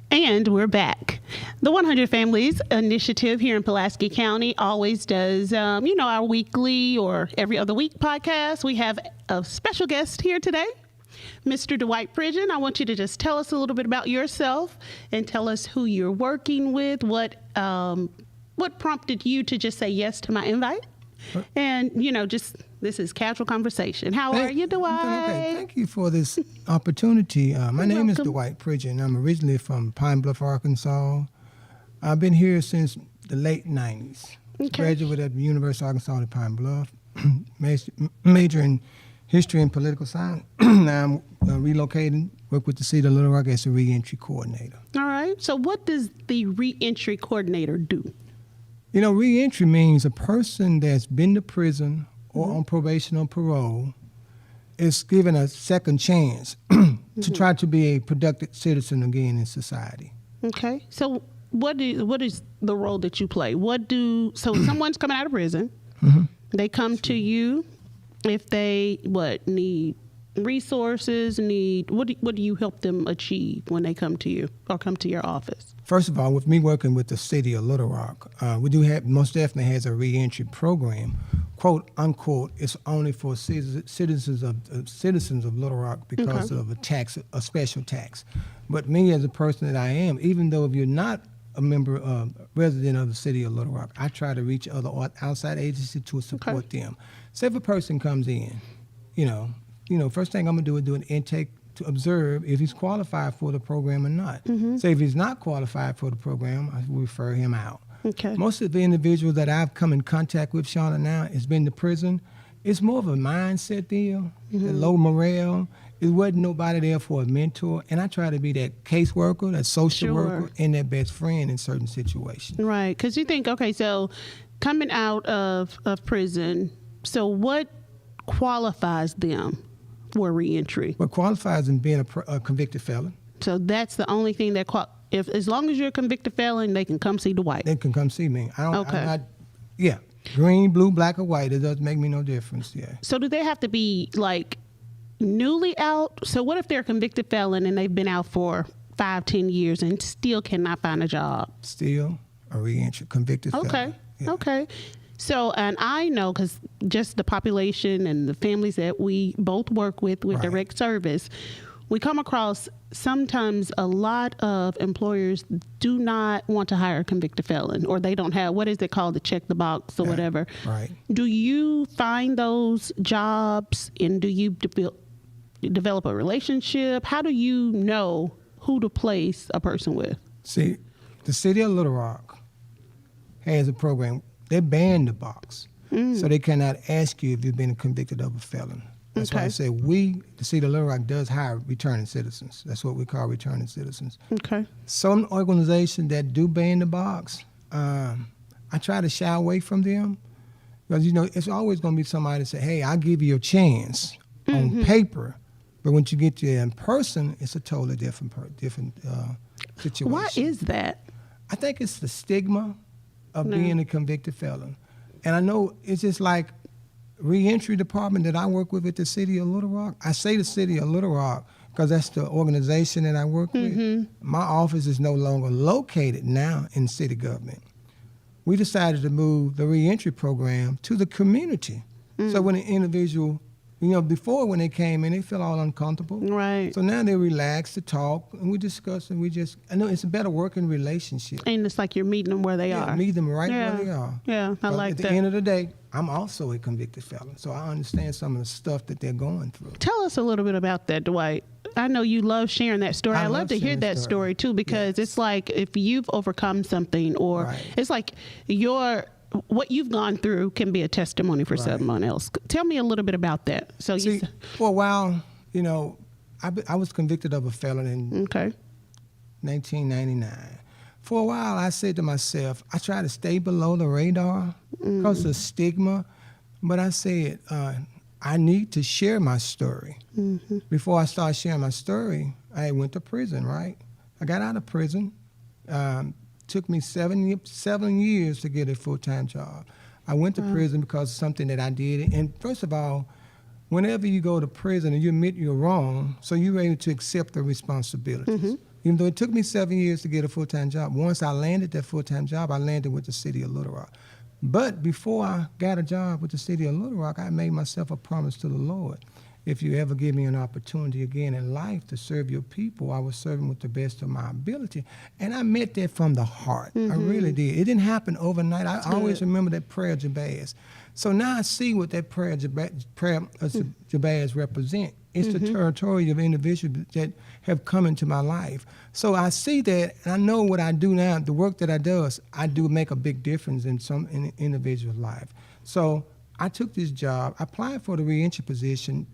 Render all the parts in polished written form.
And we're back. The 100 Families Initiative here in Pulaski County always does, our weekly or every other week podcast. We have a special guest here today, Mr. Dwight Pridgeon. I want you to just tell us a little bit about yourself and tell us who you're working with, what prompted you to just say yes to my invite. And, this is casual conversation. How are you, Dwight? Okay. Thank you for this opportunity. My name is Dwight Pridgeon. I'm originally from Pine Bluff, Arkansas. I've been here since the late 90s. Okay. Graduated at the University of Arkansas at Pine Bluff. Major in history and political science. Now I'm relocating, work with the City of Little Rock as a ReEntry coordinator. All right. So what does the ReEntry coordinator do? ReEntry means a person that's been to prison or on probation or parole is given a second chance to try to be a productive citizen again in society. Okay. So what is the role that you play? So someone's coming out of prison, they come to you if they need resources, what do you help them achieve when they come to you or come to your office? First of all, with me working with the City of Little Rock, we do have, most definitely has a reentry program, quote unquote. It's only for citizens of Little Rock because of a special tax. But me as a person that I am, even though if you're not a resident of the City of Little Rock, I try to reach other outside agencies to support them. Say if a person comes in, first thing I'm gonna do is do an intake to observe if he's qualified for the program or not. Say if he's not qualified for the program, I will refer him out. Okay. Most of the individuals that I've come in contact with, Shauna, now has been to prison. It's more of a mindset deal, the low morale. It wasn't nobody there for a mentor, and I try to be that caseworker, that social worker, and that best friend in certain situations. Right, because you think, okay, so coming out of prison, so what qualifies them for reentry? What qualifies them being a convicted felon. So that's the only thing that as long as you're a convicted felon, they can come see Dwight. They can come see me. Okay. Green, blue, black, or white. It doesn't make me no difference. Yeah. So do they have to be newly out? So what if they're a convicted felon and they've been out for 5-10 years and still cannot find a job? Still a reentry convicted felon. Okay. Yeah. Okay. So, and I know because just the population and the families that we both work with direct service, we come across sometimes a lot of employers do not want to hire a convicted felon, or they don't have, what is it called, to check the box or whatever. Right. Do you find those jobs, and do you develop a relationship? How do you know who to place a person with? See, the City of Little Rock has a program. They ban the box, so they cannot ask you if you've been convicted of a felon. That's why I say the City of Little Rock does hire returning citizens. That's what we call returning citizens. Okay. Some organizations that do ban the box, I try to shy away from them because, it's always going to be somebody that say, hey, I'll give you a chance on paper, but when you get there in person, it's a totally different situation. Why is that? I think it's the stigma of being a convicted felon. And I know it's just like reentry department that I work with at the City of Little Rock. I say the City of Little Rock because that's the organization that I work with. My office is no longer located now in city government. We decided to move the reentry program to the community. So when an individual, before when they came in, they feel all uncomfortable. Right. So now they relax to talk, and we discuss, and I know it's a better working relationship. And it's like you're meeting them where they are. Meet them right where they are. Yeah, I like that. At the end of the day, I'm also a convicted felon, so I understand some of the stuff that they're going through. Tell us a little bit about that, Dwight. I know you love sharing that story. I love to hear that story too, because it's like if you've overcome something, or it's like what you've gone through can be a testimony for someone else. Tell me a little bit about that. So for a while, I was convicted of a felon in 1999. For a while, I said to myself, I try to stay below the radar because of stigma, but I said, I need to share my story. Before I started sharing my story, I went to prison, right? I got out of prison. Took me 7 years to get a full-time job. I went to prison because of something that I did. And first of all, whenever you go to prison and you admit you're wrong, so you're ready to accept the responsibilities. Even though it took me 7 years to get a full-time job, once I landed that full-time job, I landed with the city of Little Rock. But before I got a job with the city of Little Rock, I made myself a promise to the Lord. If you ever give me an opportunity again in life to serve your people, I will serve them with the best of my ability. And I meant that from the heart. I really did. It didn't happen overnight. I always remember that prayer of Jabez. So now I see what that prayer of Jabez represent. It's the territory of individuals that have come into my life. So I see that, and I know what I do now, the work that I do make a big difference in some individual's life. So I took this job. I applied for the ReEntry position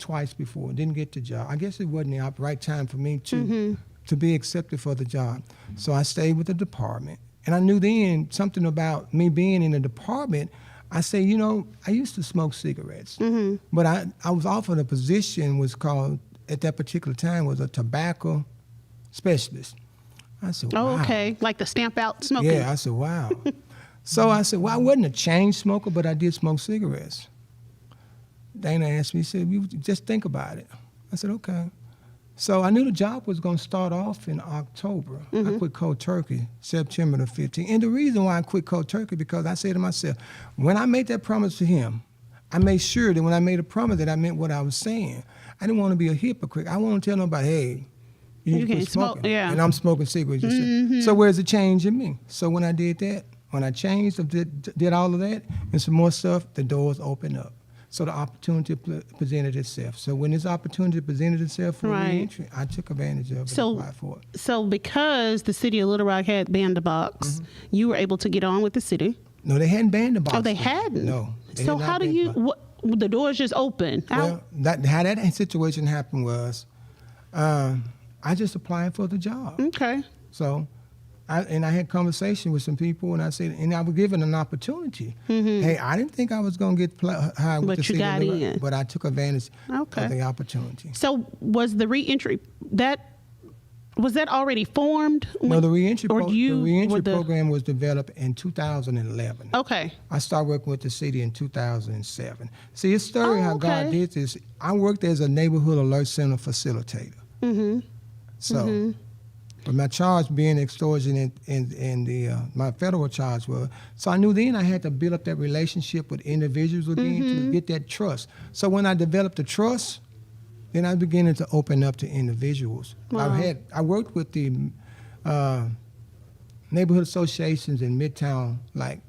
twice before, didn't get the job. I guess it wasn't the right time for me to be accepted for the job. So I stayed with the department. And I knew then something about me being in the department. I say, I used to smoke cigarettes, but I was offered a position was called, at that particular time, was a tobacco specialist. I said, wow. Oh, okay. Like the stamp out smoking. Yeah, I said, wow. So I said, well, I wasn't a chain smoker, but I did smoke cigarettes. Dana asked me, he said, you just think about it. I said, okay. So I knew the job was going to start off in October. I quit cold turkey September the 15th. And the reason why I quit cold turkey, because I said to myself, when I made that promise to him, I made sure that when I made a promise that I meant what I was saying. I didn't want to be a hypocrite. I want to tell nobody, hey, you can't smoke. Yeah. And I'm smoking cigarettes. So where's the change in me? So when I did that, when I changed, did all of that and some more stuff, the doors opened up. So the opportunity presented itself. So when this opportunity presented itself for ReEntry, I took advantage of it and applied for it. So because the city of Little Rock had banned the box, you were able to get on with the city? No, they hadn't banned the box. Oh, they hadn't? No. So how do you, the doors just open? Well, how that situation happened was I just applied for the job. Okay. So I had conversation with some people, and I said, and I was given an opportunity. Hey, I didn't think I was going to get hired with the city, but I took advantage of the opportunity. So was the ReEntry was that already formed? No, the ReEntry program was developed in 2011. Okay. I started working with the city in 2007. See, it's story how God did this. I worked as a neighborhood alert center facilitator. So. But my charge being extortion and my federal charge was, so I knew then I had to build up that relationship with individuals again to get that trust. So when I developed the trust, then I began to open up to individuals. Wow. I worked with the neighborhood associations in Midtown, like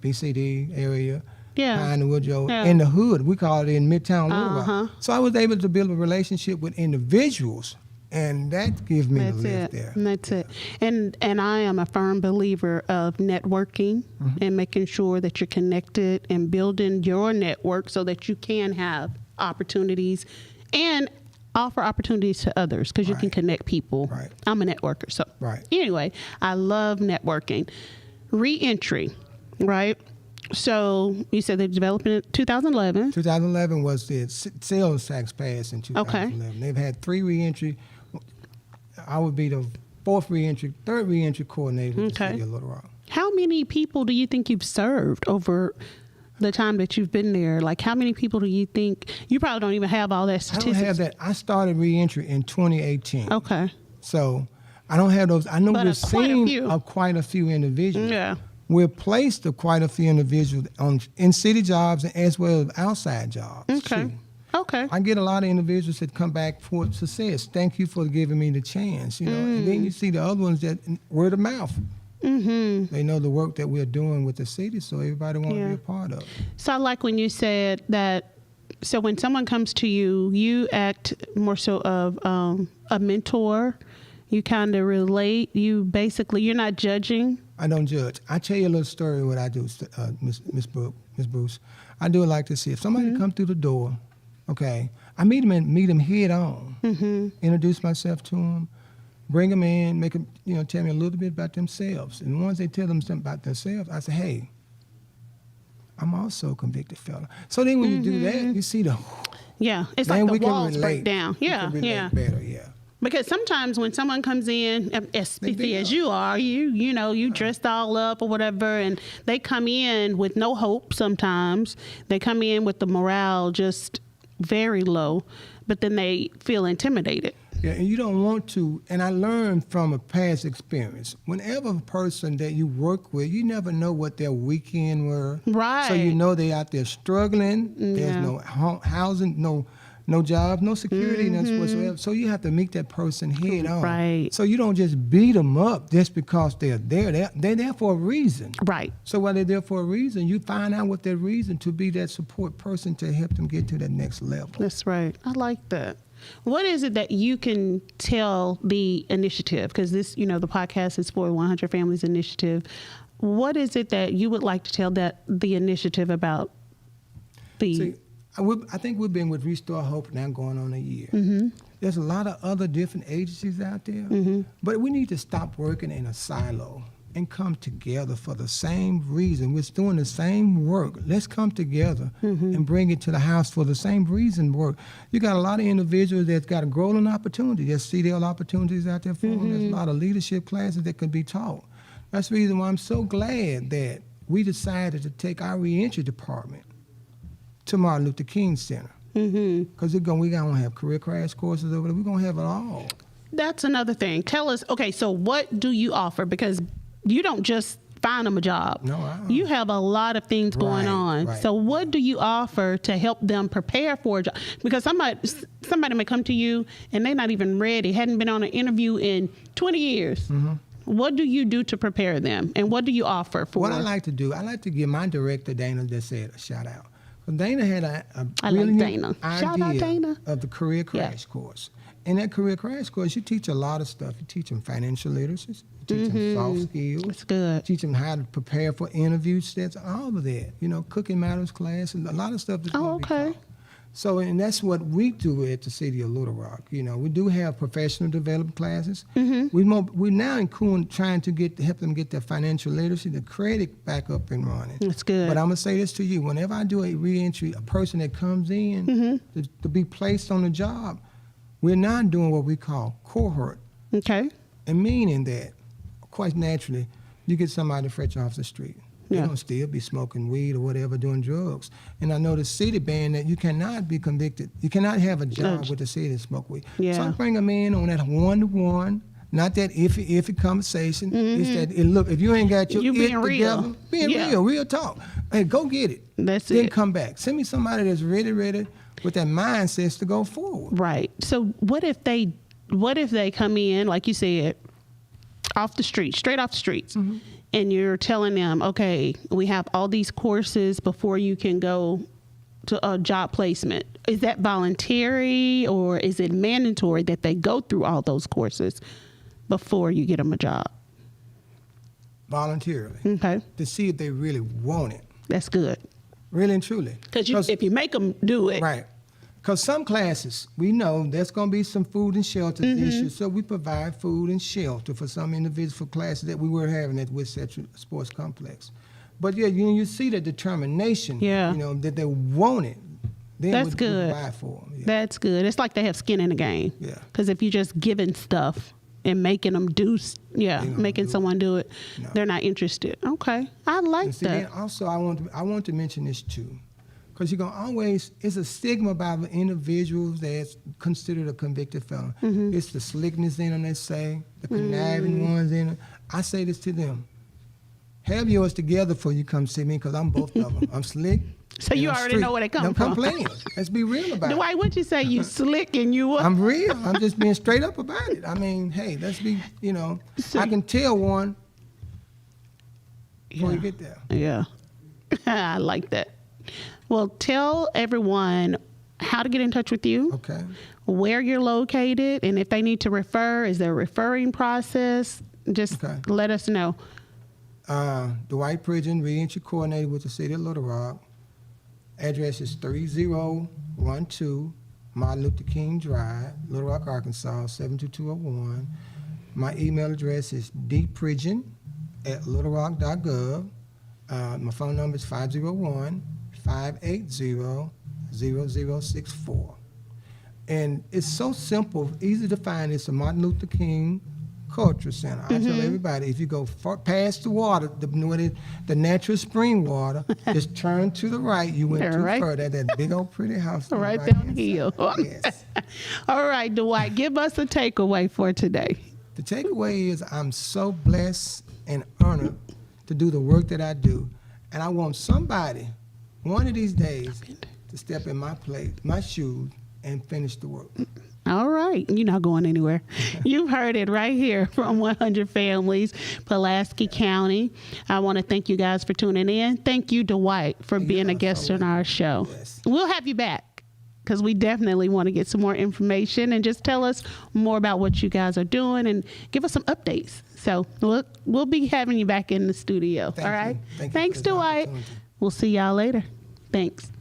BCD area, Pine and Woodrow, in the hood. We call it in Midtown Little Rock. So I was able to build a relationship with individuals. And that gives me the lift there. That's it. And I am a firm believer of networking and making sure that you're connected and building your network so that you can have opportunities and offer opportunities to others because you can connect people. Right. I'm a networker. So anyway, I love networking. ReEntry, right? So you said they developed it in 2011. 2011 was the sales tax passed in 2011. Okay. They've had 3 ReEntry. I would be the third ReEntry coordinator in the city of Little Rock. How many people do you think you've served over the time that you've been there? Like, how many people do you think? You probably don't even have all that statistics. I don't have that. I started ReEntry in 2018. Okay. So I don't have those. I know we've seen quite a few individuals. Yeah. We've placed quite a few individuals in city jobs as well as outside jobs. Okay. Too. Okay. I get a lot of individuals that come back for success. Thank you for giving me the chance, And then you see the other ones that word of mouth. They know the work that we're doing with the city, so everybody wants to be a part of it. So I like when you said that. So when someone comes to you, you act more so of a mentor. You kind of relate. You're not judging. I don't judge. I tell you a little story of what I do, Miss Bruce. I do it like this. If somebody comes through the door, okay, I meet them head on. Introduce myself to them, bring them in, make them, tell me a little bit about themselves. And once they tell them something about themselves, I say, hey, I'm also a convicted felon. So then when you do that, you see it's like the walls break down. We can relate better, Because sometimes when someone comes in, as spiffy as you are, you dressed all up or whatever, and they come in with no hope sometimes. They come in with the morale just very low, but then they feel intimidated. Yeah, and you don't want to. And I learned from a past experience. Whenever a person that you work with, you never know what their weekend were. Right. So you know they out there struggling. There's no housing, no job, no security, nothing whatsoever. So you have to meet that person head on. Right. So you don't just beat them up just because they're there. They're there for a reason. Right. So while they're there for a reason, you find out what their reason to be that support person to help them get to that next level. That's right. I like that. What is it that you can tell the initiative? Because this, the podcast is for 100 Families Initiative. What is it that you would like to tell the initiative about the... See, I think we've been with Restore Hope now going on a year. There's a lot of other different agencies out there, but we need to stop working in a silo and come together for the same reason. We're doing the same work. Let's come together and bring it to the house for the same reason work. You got a lot of individuals that's got a growing opportunity. There's CDL opportunities out there for them. There's a lot of leadership classes that can be taught. That's the reason why I'm so glad that we decided to take our reentry department to Martin Luther King Center. Because we're going to have career crash courses over there. We're going to have it all. That's another thing. Tell us, okay, so what do you offer? Because you don't just find them a job. No, I don't. You have a lot of things going on. Right. So what do you offer to help them prepare for a job? Because somebody may come to you and they're not even ready, hadn't been on an interview in 20 years. What do you do to prepare them? And what do you offer for? What I like to do, I like to give my director, Dana, just said a shout out. Dana had a I really like Dana. Shout out idea Dana. of the career crash course. In that career crash course, you teach a lot of stuff. You teach them financial literacy, you teach them soft skills. That's good. Teach them how to prepare for interview sets, all of that. Cooking matters class, and a lot of stuff that's going to be taught. So, and that's what we do at the City of Little Rock. We do have professional development classes. We're now in trying to help them get their financial literacy, the credit back up and running. That's good. But I'm going to say this to you. Whenever I do a reentry, a person that comes in to be placed on the job, we're not doing what we call cohort. Okay. And meaning that, quite naturally, you get somebody fresh off the street. They don't still be smoking weed or whatever, doing drugs. And I know the city ban that you cannot be convicted. You cannot have a job with the city and smoke weed. Yeah. So I bring them in on that one-to-one, not that iffy conversation. It's that, look, if you ain't got your being real. together, being real talk. Hey, go get it. That's then it. come back. Send me somebody that's ready with that mindset to go forward. Right. So what if they come in, like you said, off the street, straight off the streets, and you're telling them, okay, we have all these courses before you can go to a job placement. Is that voluntary or is it mandatory that they go through all those courses before you get them a job? Voluntarily. Okay. To see if they really want it. That's good. Really and truly. Because if you make them do it. Right. Because some classes, we know there's going to be some food and shelter issues, so we provide food and shelter for some individuals for classes that we were having at West Central Sports Complex. But you see the determination, that they want it. Then That's good. provide for them. Yeah. That's good. It's like they have skin in the game. Yeah. Because if you're just giving stuff and making them making someone do it, they're not interested. Okay. I like and see, that. Then also, I want to mention this too. Because you're going to always, it's a stigma about individuals that's considered a convicted felon. It's the slickness in them, they say, the conniving ones in them. I say this to them. Have yours together before you come see me, because I'm both of them. I'm slick. So you I'm already street. know where they come Don't from. come playing. Let's be real about it. Dwight, what'd you say? You slick and you what? I'm real. I'm just being straight up about it. I mean, hey, let's be, I can tell one before you get there. Yeah. I like that. Well, tell everyone how to get in touch with you. Okay. Where you're located, and if they need to refer, is there a referring process? Just let us know. Dwight Pridgeon, reentry coordinator with the City of Little Rock. Address is 3012 Martin Luther King Drive, Little Rock, Arkansas, 72201. My email address is dprigeon@littlerock.gov. My phone number is 501-580-0064. And it's so simple, easy to find. It's a Martin Luther King Culture Center. I tell everybody, if you go past the water, the natural spring water, just turn to the right. You went too far. That big old pretty house. Right down the hill. Yes. All right, Dwight, give us a takeaway for today. The takeaway is I'm so blessed and honored to do the work that I do. And I want somebody, one of these days, to step in my place, my shoes, and finish the work. All right. You're not going anywhere. You've heard it right here from 100 Families, Pulaski County. I want to thank you guys for tuning in. Thank you, Dwight, for being a guest on our show. Yes. We'll have you back because we definitely want to get some more information and just tell us more about what you guys are doing and give us some updates. So we'll be having you back in the studio. All right. Thank you Thanks, for the Dwight. opportunity. We'll see y'all later. Thanks.